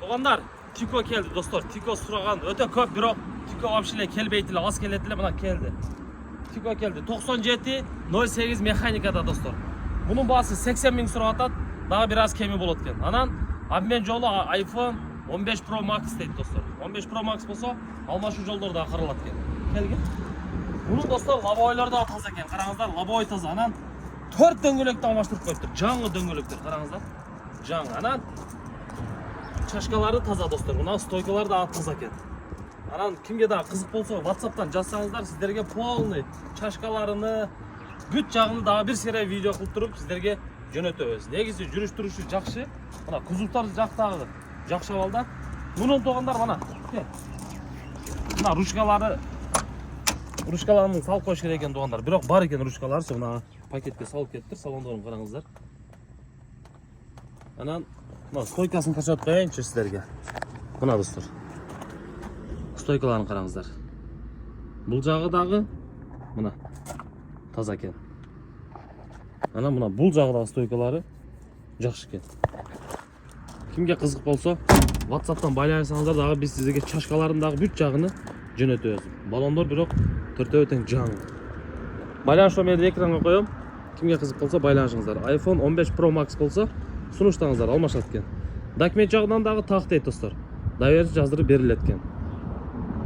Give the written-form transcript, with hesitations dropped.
Oğlanlar Tiko geldi dostlar. Tiko suragan öte köp biro. Tiko vapşile kelbeytiyle az keletiyle buna geldi. Tiko geldi. 97 08 mekanikada dostlar. Bunun bahsi 80 bin sura atat. Daha biraz kemi bolotken. Anan abmen jolu iPhone 15 Pro Max deydi dostlar. 15 Pro Max bolsa almaşı jolları da kırılatken. Kelgen. Bunun dostlar laboyları da taza eken. Karаңыздар, laboy taza. Anan 4 döngölekten almaştırıp koyuptur. Жаңы döngölektir. Karаңыздар. Жаңы. Anan çaşkaları taza dostlar. Buna stойкалары da taza eken. Anan kimге daha kızık bolsa WhatsApp'tan жазсаңыздар, sizlerge полный çaşkalarını бүт жағını daha bir sere video kılıp turup sizlerge жөнөтөбүз. Негизи жүрүш-турушу жакшы. Мына кузуктар жактагы жакшы балдар. Мунун тоғандар мына. Мына ручкаларын салып коюш керек экен тоғандар. Бирок бар экен ручкалары, мына пакетке салып кетиптир. Салондорун караңыздар. Анан мына стойкасын көрсөтүп коеюнчу сиздерге. Мына достор. Стойкаларын караңыздар. Бул жагы дагы мына таза экен. Ana buna bul jagdagi stoykalары жакшы экен. Kimге кызык болсо, WhatsApp'tan байланышсаңыздар дагы биз сизге чашкалардын дагы бүт жагыны жөнөтөбүз. Балондор бирок төртөө тең жаңы. Байланыш номерди экранга коём. Kimге кызык болсо байланышыңыздар. iPhone 15 Pro Max болсо сунуштаңыздар алмашат экен. Документ жагынан дагы так дейт достор. Доверие жаздырып берилет экен.